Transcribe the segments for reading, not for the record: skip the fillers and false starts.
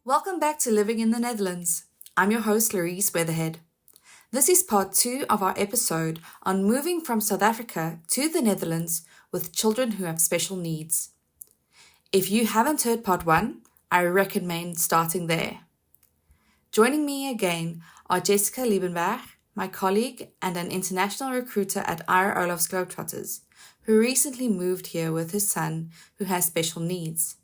Welcome back to Living in the Netherlands. I'm your host, Louise Weatherhead. This is part 2 of our episode on moving from South Africa to the Netherlands with children who have special needs. If you haven't heard part 1, I recommend starting there. Joining me again are Jesica Liebenberg, my colleague and an international recruiter at Ira Olaf's Globetrotters, who recently moved here with his son who has special needs,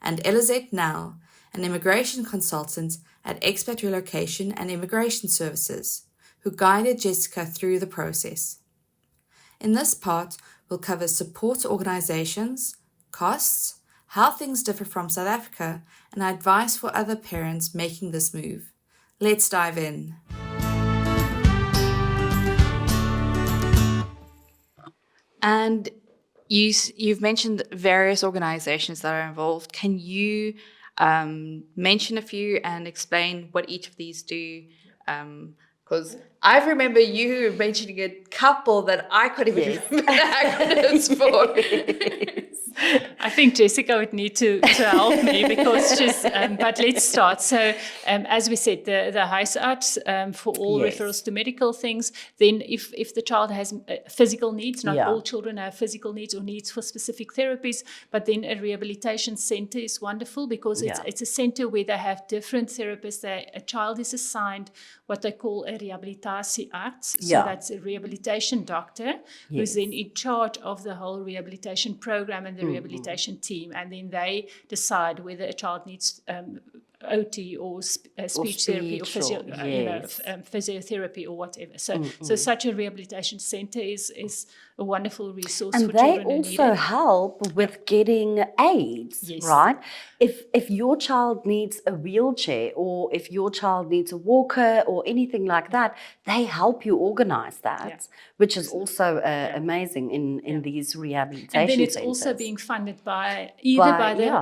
and Elizette now, an immigration consultant at Expat Relocation and Immigration Services, who guided Jesica through the process. In this part, we'll cover support organizations, costs, how things differ from South Africa, and advice for other parents making this move. Let's dive in. And you've mentioned various organizations that are involved. Can you mention a few and explain what each of these do? Because I remember you mentioning a couple that I couldn't even remember the acronyms for. I think Jesica would need to help me because she's, but let's start. So as we said, the huisarts for all referrals to medical things. Then if the child has physical needs, not all children have physical needs or needs for specific therapies, but then a rehabilitation center is wonderful because it's a center where they have different therapists. A child is assigned what they call a rehabilitatiearts. So that's a rehabilitation doctor who's then in charge of the whole rehabilitation program and the rehabilitation team, and then they decide whether a child needs OT or speech therapy or physiotherapy or whatever. So such a rehabilitation center is a wonderful resource for children. And they also help with getting aids, right? If your child needs a wheelchair or if your child needs a walker or anything like that, they help you organize that, which is also amazing in these rehabilitation centers. And then it's also being funded by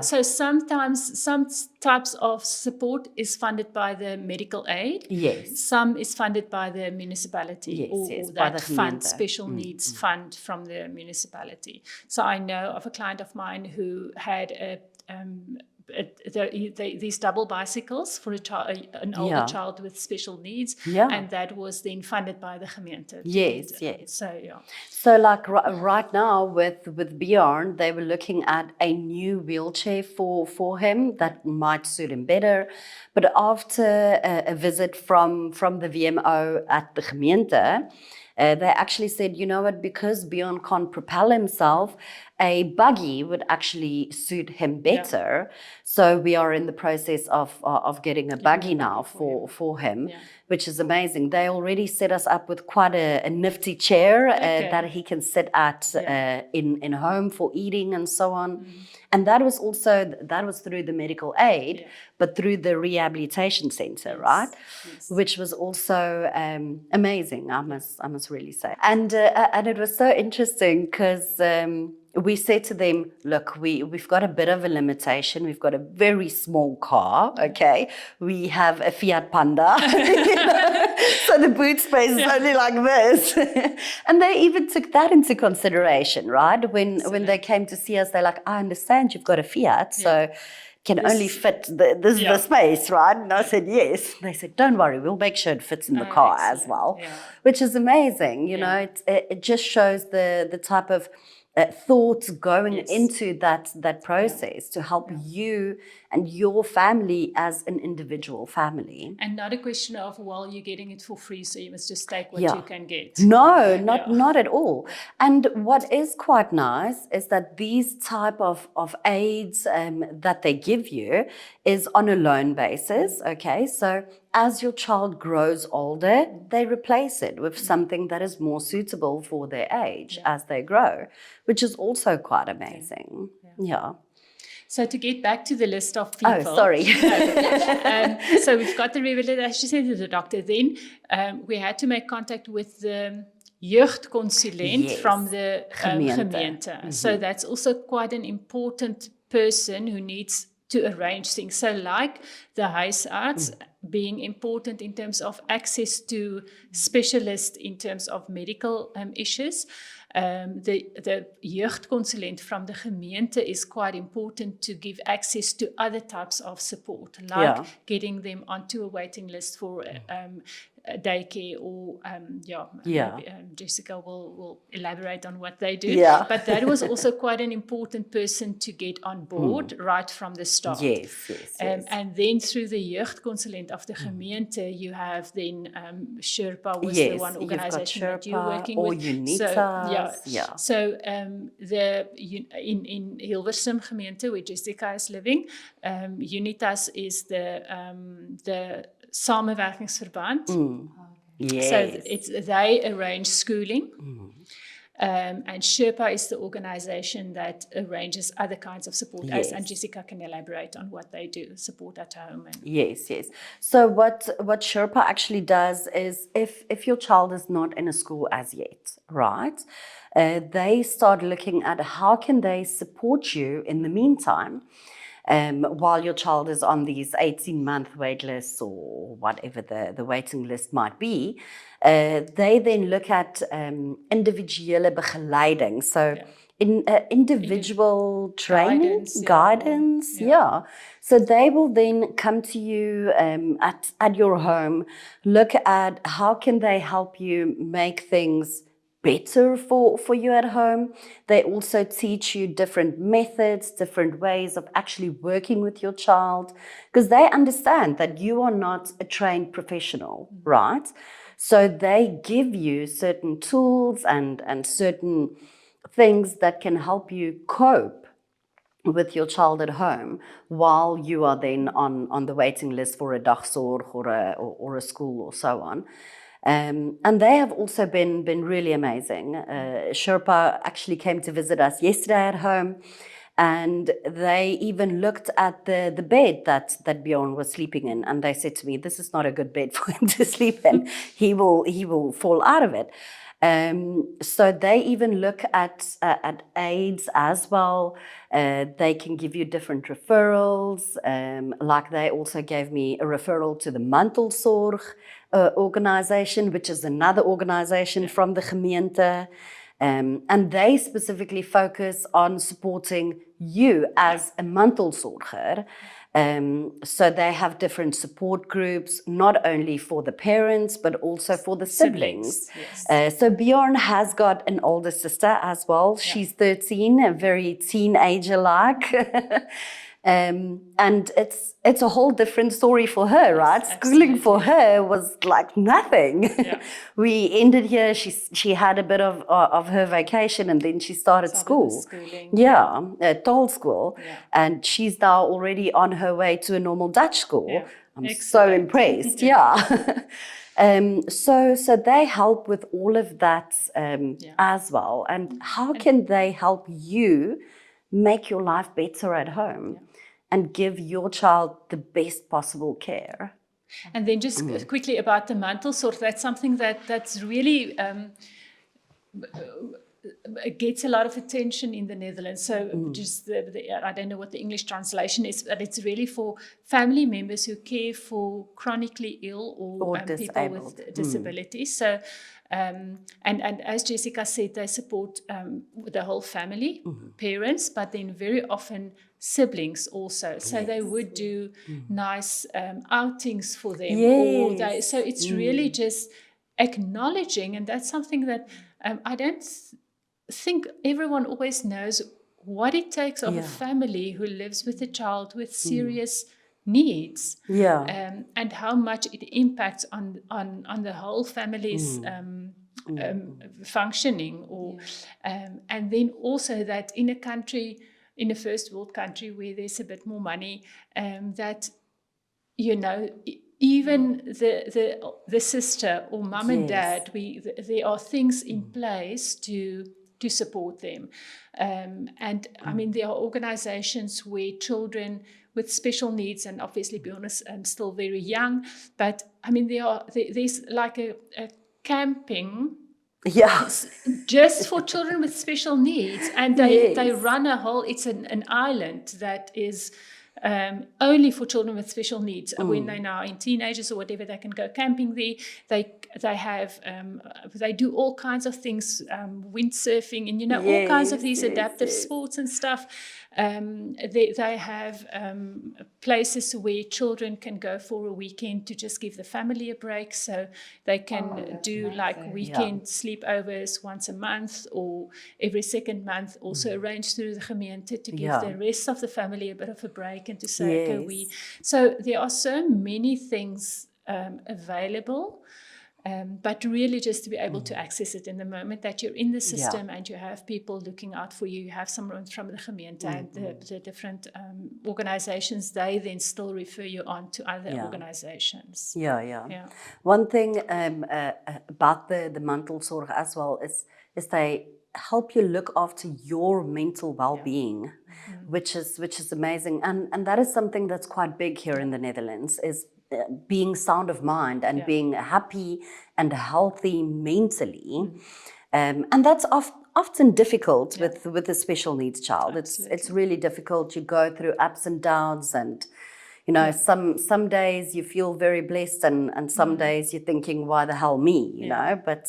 so sometimes some types of support is funded by the medical aid. Yes. Some is funded by the municipality or that fund, special needs fund from the municipality. So I know of a client of mine who had these double bicycles for an older child with special needs, and that was then funded by the gemeente. So like right now with Bjorn, they were looking at a new wheelchair for him that might suit him better. But after a visit from the VMO at the gemeente, they actually said, you know what, because Bjorn can't propel himself, a buggy would actually suit him better. So we are in the process of getting a buggy now for him, which is amazing. They already set us up with quite a nifty chair that he can sit at in home for eating and so on. And that was through the medical aid, but through the rehabilitation center, right? Which was also amazing, I must really say. And it was so interesting because we said to them, look, we've got a bit of a limitation. We've got a very small car, okay? We have a Fiat Panda, so the boot space is only like this. And they even took that into consideration, right? When they came to see us, they're like, I understand you've got a Fiat, so can only fit the space, right? And I said, yes. They said, don't worry, we'll make sure it fits in the car as well, which is amazing. You know, it just shows the type of thoughts going into that process to help you and your family as an individual family. And not a question of, well, you're getting it for free, so you must just take what you can get. No, not at all. And what is quite nice is that these type of aids that they give you is on a loan basis, okay? So as your child grows older, they replace it with something that is more suitable for their age as they grow, which is also quite amazing. So to get back to the list of people. Oh, sorry. So we've got the rehabilitation center, the doctor. Then we had to make contact with the jeugdconsulent from the gemeente. So that's also quite an important person who needs to arrange things. So like the huisarts, being important in terms of access to specialists in terms of medical issues. The jeugdconsulent from the gemeente is quite important to give access to other types of support, like getting them onto a waiting list for daycare or maybe, Jesica will elaborate on what they do. But that was also quite an important person to get on board right from the start. Yes. And then through the jeugdconsulent of the gemeente, you have then Sherpa was the one organization that you're working or with. Unitas. So in Hilversum gemeente, where Jesica is living, Unitas is the Samenwerkingsverband. Yes. So they arrange schooling. And Sherpa is the organization that arranges other kinds of support. And Jesica can elaborate on what they do, support at home. Yes. So what Sherpa actually does is if your child is not in a school as yet, right? They start looking at how can they support you in the meantime. While your child is on these 18-month wait lists or whatever the waiting list might be, they then look at individuele begeleiding. So individual training, guidance. So they will then come to you at your home, look at how can they help you make things better for you at home. They also teach you different methods, different ways of actually working with your child, because they understand that you are not a trained professional, right? So they give you certain tools and certain things that can help you cope with your child at home while you are then on the waiting list for a dagsorg or a school or so on. And they have also been really amazing. Sherpa actually came to visit us yesterday at home, and they even looked at the bed that Bjorn was sleeping in, and they said to me, "This is not a good bed for him to sleep in. He will fall out of it." So they even look at aids as well. They can give you different referrals. Like they also gave me a referral to the Mantelzorg organization, which is another organization from the gemeente. And they specifically focus on supporting you as a mantelzorger. So they have different support groups, not only for the parents, but also for the siblings. So Bjorn has got an older sister as well. She's 13, a very teenager-like. And it's a whole different story for her, right? Schooling for her was like nothing. We ended here. She had a bit of her vacation, and then she started school. Tall school, and she's now already on her way to a normal Dutch school. I'm so impressed. So they help with all of that as well. And how can they help you make your life better at home and give your child the best possible care? And then just quickly about the mantelzorg, that's something that's really gets a lot of attention in the Netherlands. So just I don't know what the English translation is, but it's really for family members who care for chronically ill or people with disabilities. So and as Jesica said, they support the whole family, parents, but then very often siblings also. So they would do nice outings for them. So it's really just acknowledging, and that's something that I don't think everyone always knows what it takes of a family who lives with a child with serious needs, and how much it impacts on the whole family's functioning, and then also that in a country, in a first world country where there's a bit more money, that even the sister or mum and dad, there are things in place to support them, and I mean there are organizations where children with special needs, and obviously Bjorn is still very young, but I mean there's like a camping just for children with special needs, and they run a whole, it's an island that is only for children with special needs. When they're now in teenagers or whatever, they can go camping there. They have they do all kinds of things, windsurfing, and all kinds of these adaptive sports and stuff. They have places where children can go for a weekend to just give the family a break, so they can do like weekend sleepovers once a month or every second month, also arranged through the gemeente to give the rest of the family a bit of a break and to say, okay, so there are so many things available. But really just to be able to access it in the moment that you're in the system and you have people looking out for you, you have someone from the gemeente and the different organizations, they then still refer you on to other organizations. Yeah. One thing about the mantelzorg as well is they help you look after your mental well-being, which is amazing. And that is something that's quite big here in the Netherlands, is being sound of mind and being happy and healthy mentally. And that's often difficult with a special needs child. It's really difficult. You go through ups and downs, and some days you feel very blessed, and some days you're thinking, why the hell me, but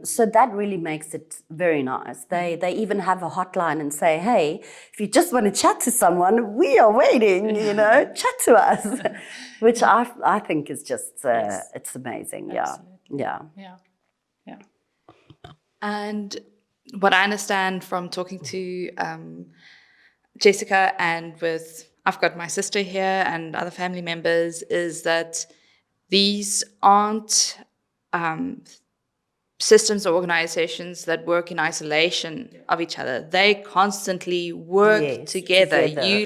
so that really makes it very nice. They even have a hotline and say, hey, if you just want to chat to someone, we are waiting, chat to us, which I think is just, it's amazing. Yeah. And what I understand from talking to Jesica and I've got my sister here and other family members, is that these aren't systems or organizations that work in isolation of each other. They constantly work together. You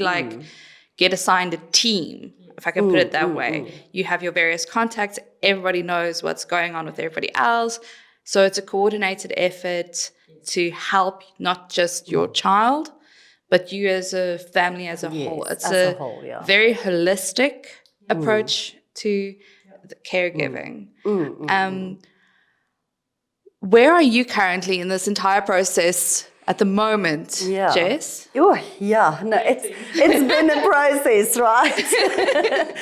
get assigned a team, if I can put it that way. You have your various contacts. Everybody knows what's going on with everybody else. So it's a coordinated effort to help not just your child, but you as a family as a whole. It's a very holistic approach to the caregiving. Where are you currently in this entire process at the moment, Jess? Oh, yeah. No, it's been a process, right?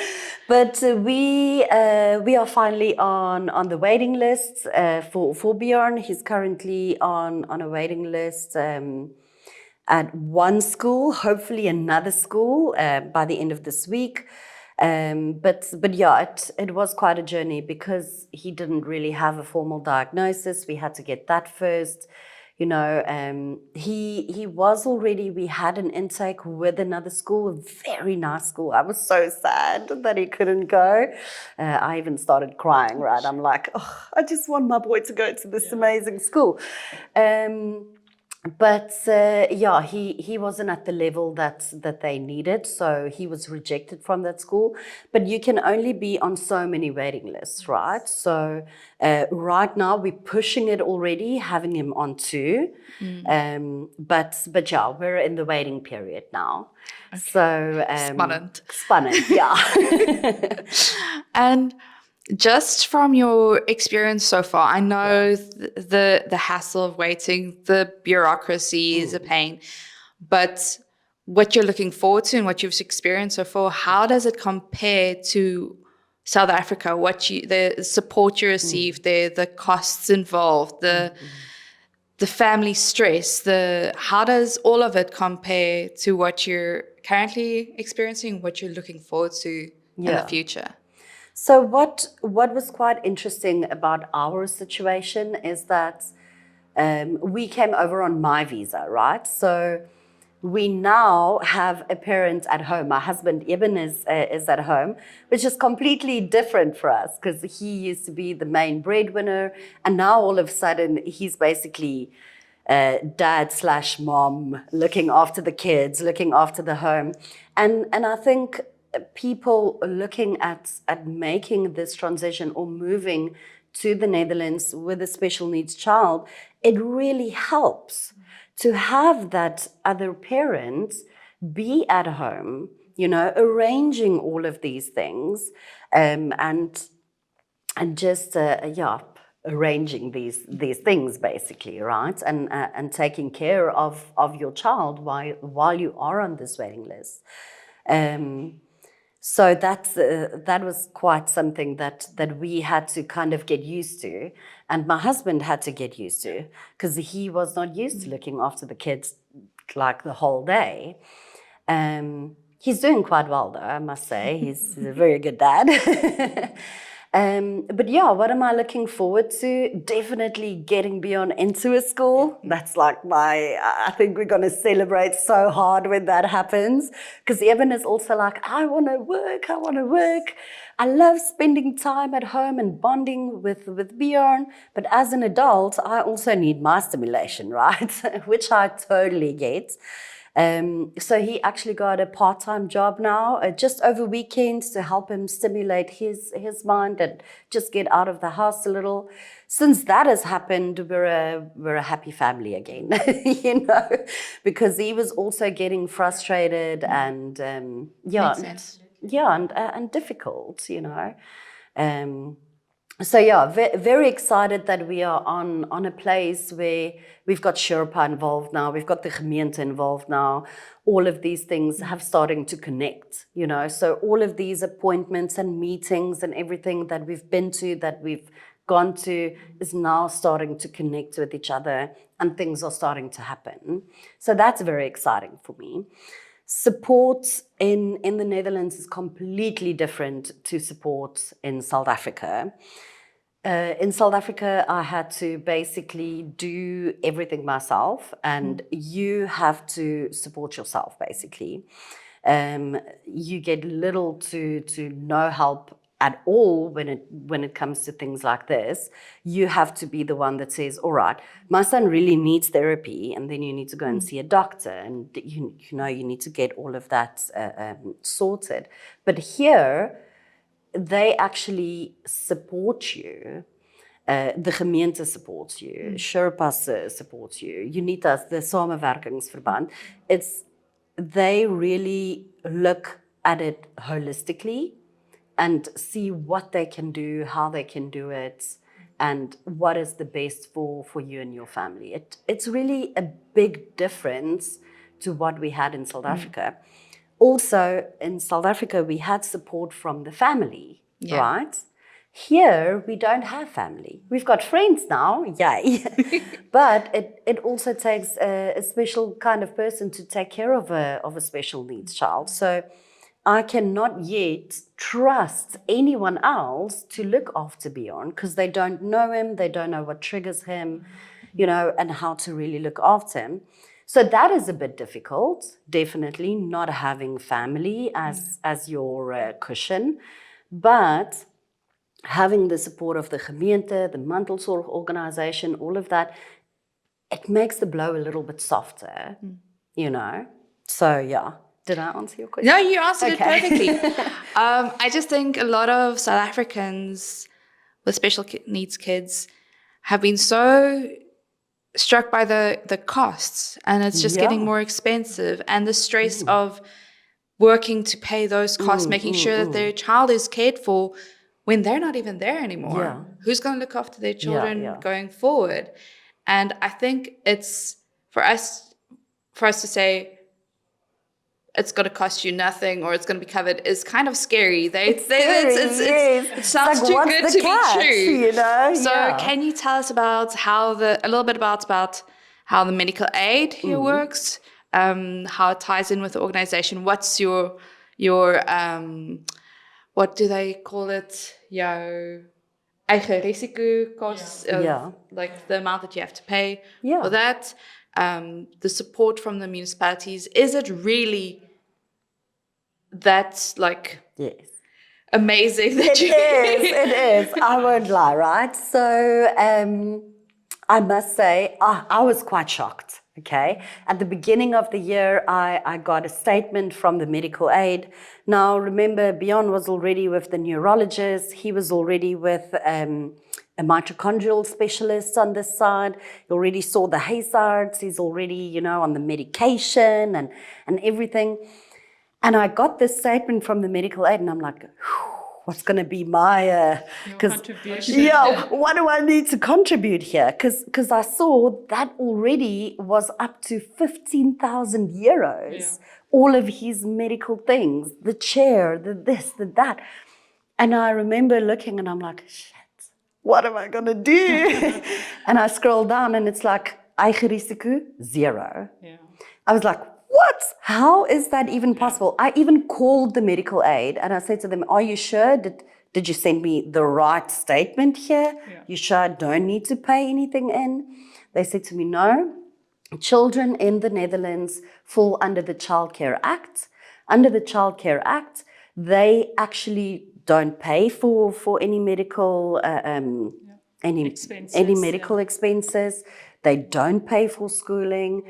But we are finally on the waiting list for Bjorn. He's currently on a waiting list at one school, hopefully another school by the end of this week. But yeah, it was quite a journey because he didn't really have a formal diagnosis. We had to get that first. He was already, we had an intake with another school, a very nice school. I was so sad that he couldn't go. I even started crying, right? I'm like, oh, I just want my boy to go to this amazing school. But he wasn't at the level that they needed, so he was rejected from that school. But you can only be on so many waiting lists, right? So right now we're pushing it already, having him on 2. But yeah, we're in the waiting period now. Okay. So spannend, yeah. And just from your experience so far, I know the hassle of waiting, the bureaucracy is a pain, but what you're looking forward to and what you've experienced so far, how does it compare to South Africa? The support you receive there, the costs involved, the family stress, how does all of it compare to what you're currently experiencing, what you're looking forward to in the future? So what was quite interesting about our situation is that we came over on my visa, right? So we now have a parent at home. My husband Eben is at home, which is completely different for us because he used to be the main breadwinner, and now all of a sudden he's basically dad/mom, looking after the kids, looking after the home, and I think people looking at making this transition or moving to the Netherlands with a special needs child, it really helps to have that other parent be at home, arranging all of these things, and just arranging these things basically, right? And taking care of your child while you are on this waiting list. So that was quite something that we had to kind of get used to, and my husband had to get used to, because he was not used to looking after the kids like the whole day. He's doing quite well though, I must say. He's a very good dad. But yeah, what am I looking forward to? Definitely getting Bjorn into a school. That's like I think we're going to celebrate so hard when that happens. Because Evan is also like, I want to work. I love spending time at home and bonding with Bjorn. But as an adult, I also need my stimulation, right? Which I totally get. So he actually got a part-time job now, just over weekends, to help him stimulate his mind and just get out of the house a little. Since that has happened, we're a happy family again, because he was also getting frustrated and and difficult, So yeah, very excited that we are on a place where we've got Sherpa involved now, we've got the gemeente involved now. All of these things have starting to connect, So all of these appointments and meetings and everything that we've been to, that we've gone to, is now starting to connect with each other, and things are starting to happen. So that's very exciting for me. Support in the Netherlands is completely different to support in South Africa. In South Africa, I had to basically do everything myself, and you have to support yourself, basically. You get little to no help at all when it comes to things like this. You have to be the one that says, all right, my son really needs therapy, and then you need to go and see a doctor, and you need to get all of that sorted. But here, they actually support you. The gemeente supports you. Sherpas supports you. Unitas, the Samenwerkingsverband. They really look at it holistically and see what they can do, how they can do it, and what is the best for you and your family. It's really a big difference to what we had in South Africa. Also, in South Africa, we had support from the family, right? Here, we don't have family. We've got friends now, yay. But it also takes a special kind of person to take care of a special needs child. So I cannot yet trust anyone else to look after Bjorn, because they don't know him, they don't know what triggers him, and how to really look after him. So that is a bit difficult, definitely, not having family as your cushion. But having the support of the gemeente, the mantelzorg organization, all of that, it makes the blow a little bit softer, So yeah. Did I answer your question? No, you answered it perfectly. I just think a lot of South Africans with special needs kids have been so struck by the costs, and it's just getting more expensive, and the stress of working to pay those costs, making sure that their child is cared for when they're not even there anymore. Yeah. Who's going to look after their children going forward? And I think it's for us to say it's going to cost you nothing or it's going to be covered is kind of scary. It sounds like, too good to be true. So can you tell us about a little bit about how the medical aid here works, how it ties in with the organization? What's your what do they call it? Your eigen risico costs, like the amount that you have to pay for that. The support from the municipalities, is it really that amazing that it is. I won't lie, right? So I must say I was quite shocked. Okay, at the beginning of the year, I got a statement from the medical aid. Now, remember, Bjorn was already with the neurologist. He was already with a mitochondrial specialist on this side. He already saw the hazards. He's already, on the medication and everything. And I got this statement from the medical aid, and I'm like, what's going to be my contribution. Yeah, what do I need to contribute here? Because I saw that already was up to 15,000 euros. Yeah. All of his medical things, the chair, the this, the that. And I remember looking and I'm like, shit, what am I going to do? And I scroll down and it's like, eigen risiko, 0. Yeah. I was like, what? How is that even possible? I even called the medical aid and I said to them, are you sure? Did you send me the right statement here? Yeah. You sure I don't need to pay anything in? They said to me, no. Children in the Netherlands fall under the Child Care Act. Under the Child Care Act, they actually don't pay for any medical any medical expenses. They don't pay for schooling.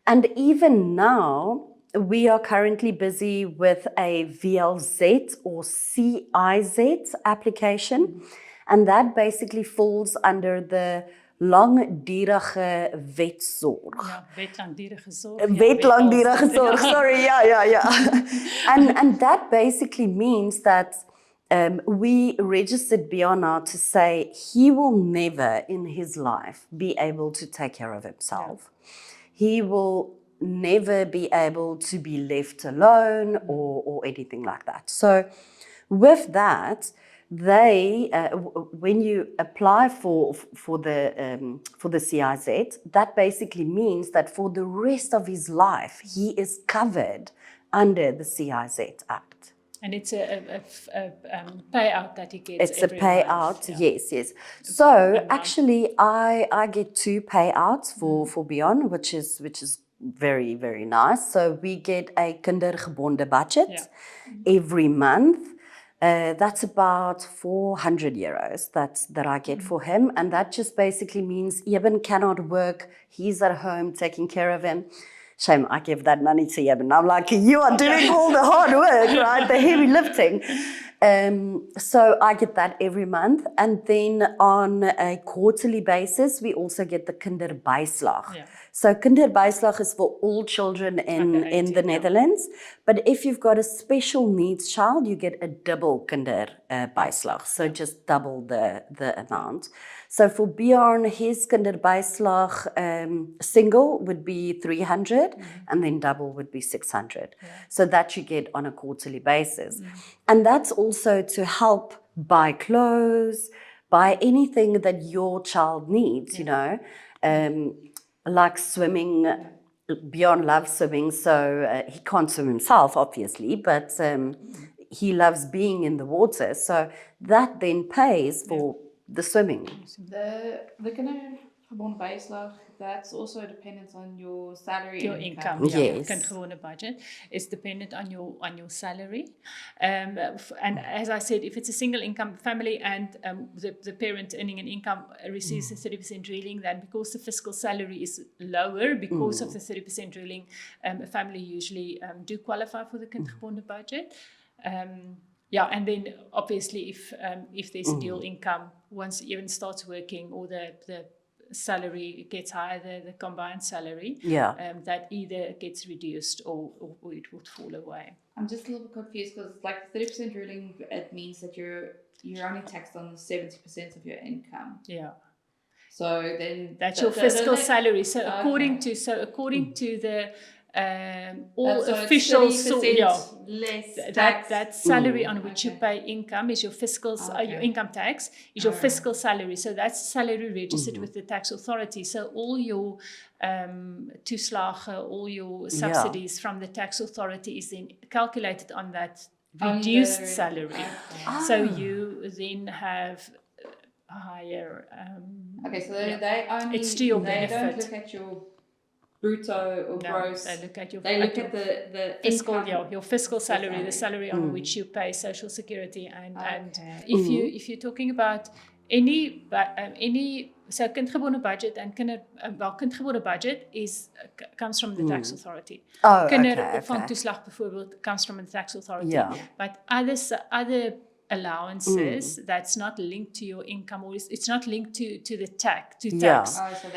And even now, we are currently busy with a VLZ or CIZ application. And that basically falls under the langdurige wetsorg. Ja, wet langdurige zorg. Wet langdurige zorg, sorry, yeah. And that basically means that we registered Bjorn now to say he will never in his life be able to take care of himself. He will never be able to be left alone or anything like that. So with that, they when you apply for the CIZ, that basically means that for the rest of his life he is covered under the CIZ Act. And it's a payout that he gets. It's every a payout, month. Yes. So actually, I get 2 payouts for Bjorn, which is very, very nice. So we get a kindergebonde budget every month. That's about 400 euros that I get for him. And that just basically means Eben cannot work. He's at home taking care of him. Shame, I give that money to Eben. I'm like, you are doing all the hard work, right? The heavy lifting. So I get that every month. And then on a quarterly basis, we also get the kinderbijslag. Yeah. So kinderbijslag is for all children in the Netherlands. But if you've got a special needs child, you get a double kinderbijslag. So just double the amount. So for Bjorn, his kinderbijslag single would be 300 and then double would be 600. Yeah. So that you get on a quarterly basis. And that's also to help buy clothes, buy anything that your child needs, you know. Like swimming, Bjorn loves swimming, so he can't swim himself, obviously, but he loves being in the water. So that then pays for the swimming. The kindergebonde bijslag, that's also dependent on your salary. Your income. Yes. Your kindergebonde budget is dependent on your salary. And as I said, if it's a single income family and the parent earning an income receives a 30% ruling, then because the fiscal salary is lower, because of the 30% ruling, a family usually do qualify for the kindergebonde budget. And then obviously if there's a dual income, once even starts working or the salary gets higher, the combined salary, that either gets reduced or it would fall away. I'm just a little bit confused because like the 30% ruling, it means that you're only taxed on 70% of your income. Yeah. So then that's your fiscal salary. So according to the all officials, that salary on which you pay income is your fiscal, your income tax is your fiscal salary. So that's salary registered with the tax authority. So all your toeslagen, all your subsidies from the tax authority is then calculated on that reduced salary. So you then have a higher. So they only it's to your benefit. They don't look at your brutto or gross. They look at the fiscal, income. Your fiscal salary, the salary on which you pay social security, and if you're talking about any so kindgebonde budget and kindgebonde budget comes from the tax authority. Kinderopvangtoeslag bijvoorbeeld comes from the tax authority. But other allowances that's not linked to your income, or it's not linked to the tax. Yeah. So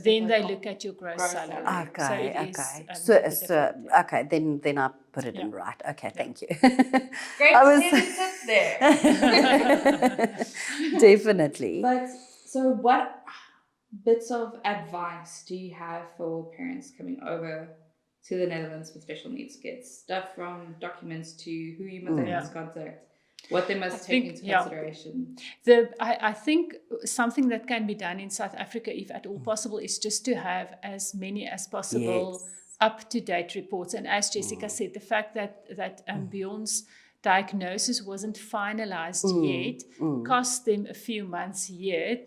Then they look at your gross salary. Okay, So it okay. is, So, a bit so different, yeah. okay, then I put it in right. Okay, thank you. Great I to was- see Elizette there. Definitely. But so what bits of advice do you have for parents coming over to the Netherlands with special needs kids? Stuff from documents to who you must contact, what they must take into consideration. I think something that can be done in South Africa, if at all possible, is just to have as many as possible up-to-date reports. And as Jesica said, the fact that Bjorn's diagnosis wasn't finalized yet cost them a few months here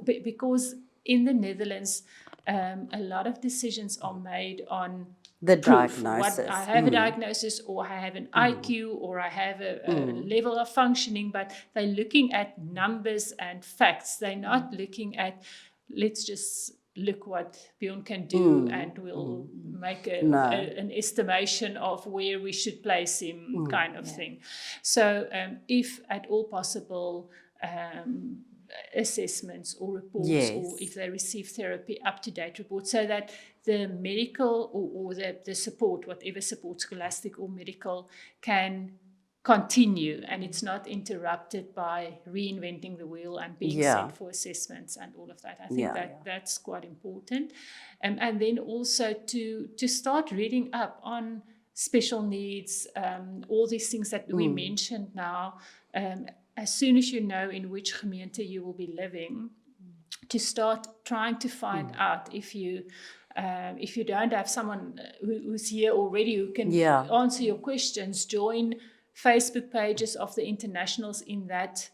because in the Netherlands, a lot of decisions are made on the proof. diagnosis. I have a diagnosis, or I have an IQ, or I have a level of functioning, but they're looking at numbers and facts. They're not looking at, let's just look what Bjorn can do and we'll make an estimation of where we should place him, kind of thing. So if at all possible, assessments or reports, or if they receive therapy, up-to-date reports, so that the medical or the support, whatever support, scholastic or medical, can continue and it's not interrupted by reinventing the wheel and being sent for assessments and all of that. I think that's quite important. And then also to start reading up on special needs, all these things that we mentioned now, as soon as you know in which gemeente you will be living, to start trying to find out if you don't have someone who's here already who can answer your questions, join Facebook pages of the internationals in that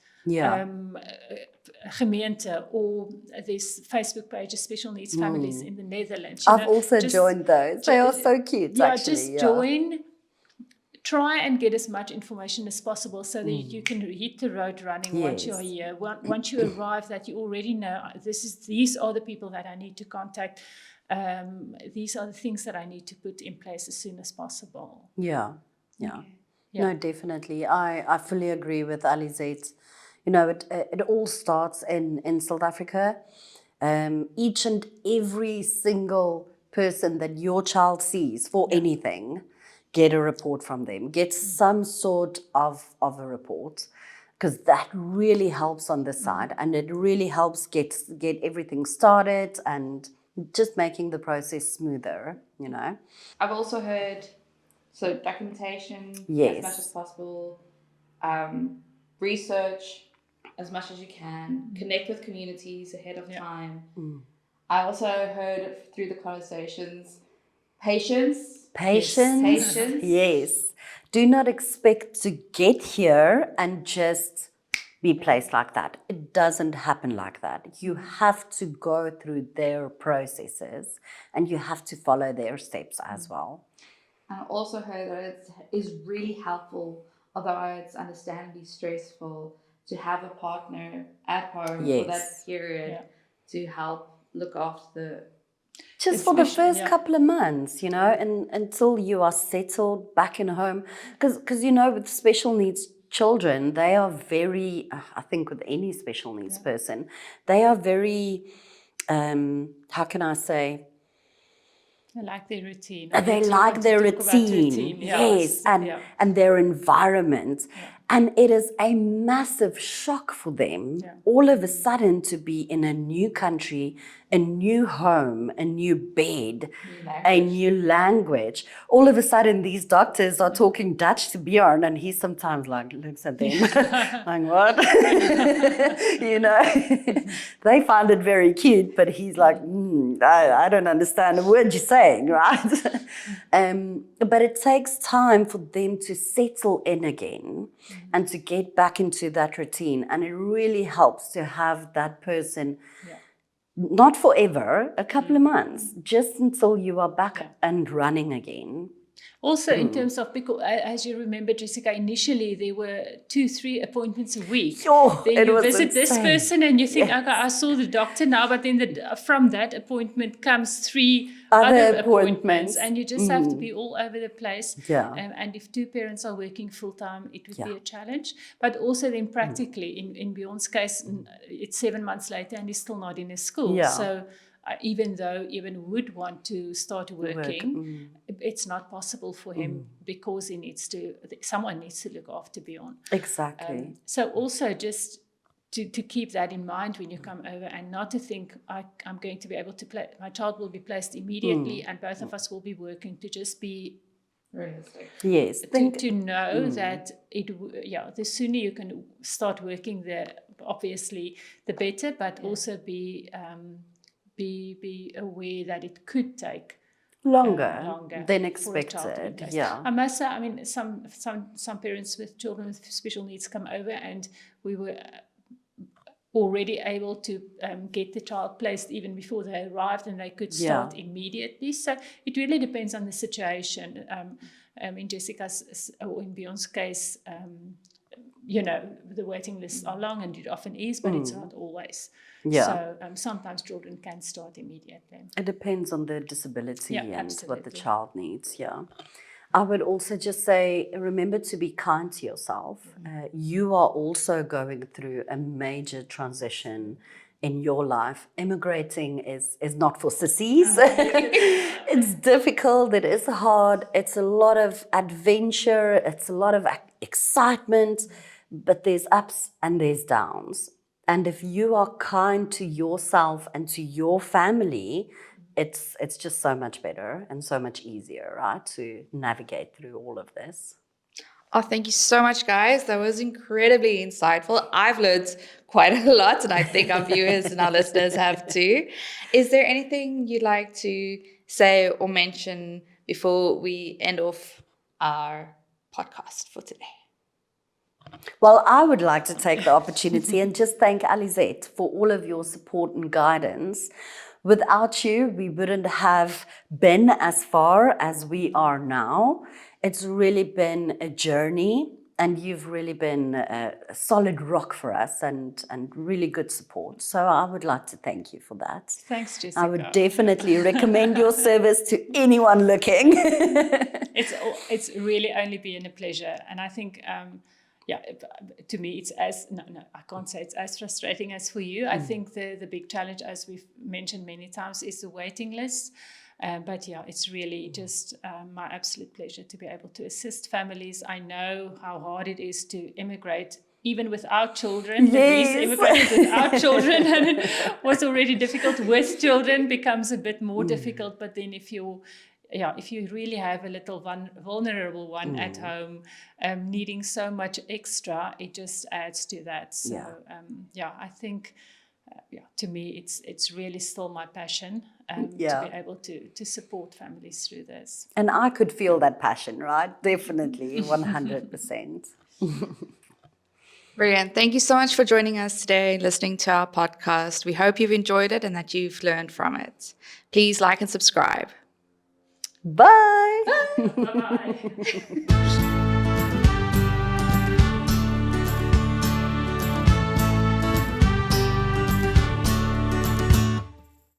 gemeente, or there's Facebook pages, special needs families in the Netherlands. I've also joined those. They are so cute, actually. Join. Try and get as much information as possible so that you can hit the road running once you're here. Once you arrive, that you already know these are the people that I need to contact. These are the things that I need to put in place as soon as possible. Yeah. No, definitely. I fully agree with Elizette. You know, it all starts in South Africa. Each and every single person that your child sees for anything, get a report from them. Get some sort of a report, because that really helps on this side, and it really helps get everything started and just making the process smoother, you know. I've also heard, so documentation as much as possible, research as much as you can, connect with communities ahead of time. I also heard through the conversations, patience. Yes. Do not expect to get here and just be placed like that. It doesn't happen like that. You have to go through their processes and you have to follow their steps as well. I also heard that it is really helpful, although it's understandably stressful, to have a partner at home for that period to help look after just for the first couple of months, you know, and until you are settled back in home. Because you know, with special needs children, they are very, I think with any special needs person, they are very, how can I say? They like their routine. They like their routine, yes, and their environment. And it is a massive shock for them all of a sudden to be in a new country, a new home, a new bed, a new language. All of a sudden, these doctors are talking Dutch to Bjorn, and he sometimes like looks at them like, what? You know, they find it very cute, but he's like, I don't understand a word you're saying, right? But it takes time for them to settle in again and to get back into that routine. And it really helps to have that person, not forever, a couple of months, just until you are back and running again. Also, in terms of, because as you remember, Jessica, initially there were 2-3 appointments a week. Oh, then it you was visit this insane. person and you think, Yes. okay, I saw the doctor now, but then from that appointment comes 3 Other other appointments, and you just have to be all over the place. Yeah. And if 2 parents are working full time, it would be a challenge. But also then practically, in Bjorn's case, it's 7 months later and he's still not in his school. Yeah. So even though Eben would want to start working, it's not possible for him because someone needs to look after Bjorn. Exactly. So also just to keep that in mind when you come over, and not to think I'm going to be able to play. My child will be placed immediately, and both of us will be working, to just be realistic. Yes. To know that the sooner you can start working there, obviously the better, but also be aware that it could take longer than for a child to be expected. placed. Yeah. I must say, I mean, some parents with children with special needs come over, and we were already able to get the child placed even before they arrived, and they could start immediately. So it really depends on the situation. In Jessica's or in Bjorn's case, the waiting lists are long, and it often is, but it's not always. Yeah. So sometimes children can start immediately. It depends on the disability and absolutely. what the child needs. Yeah. I would also just say, remember to be kind to yourself. You are also going through a major transition in your life. Immigrating is not for sissies. It's difficult. It is hard. It's a lot of adventure. It's a lot of excitement. But there's ups and there's downs. And if you are kind to yourself and to your family, it's just so much better and so much easier, right, to navigate through all of this. Oh, thank you so much, guys. That was incredibly insightful. I've learned quite a lot, and I think our viewers and our listeners have too. Is there anything you'd like to say or mention before we end off our podcast for today? Well, I would like to take the opportunity and just thank Elizette for all of your support and guidance. Without you, we wouldn't have been as far as we are now. It's really been a journey, and you've really been a solid rock for us and really good support. So I would like to thank you for that. Thanks, Jessica. I would definitely recommend your service to anyone looking. It's really only been a pleasure, and I think to me it's I can't say it's as frustrating as for you. I think the big challenge, as we've mentioned many times, is the waiting list. But it's really just my absolute pleasure to be able to assist families. I know how hard it is to immigrate even without children. Yes. Louise immigrated without children, and it was already difficult. With children becomes a bit more difficult, but then if you really have a little vulnerable one at home, needing so much extra, it just adds to that. So I think to me it's really still my passion to be able to support families through this. And I could feel that passion, right? Definitely, 100%. Brilliant. Thank you so much for joining us today, listening to our podcast. We hope you've enjoyed it and that you've learned from it. Please like and subscribe. Bye. Bye-bye.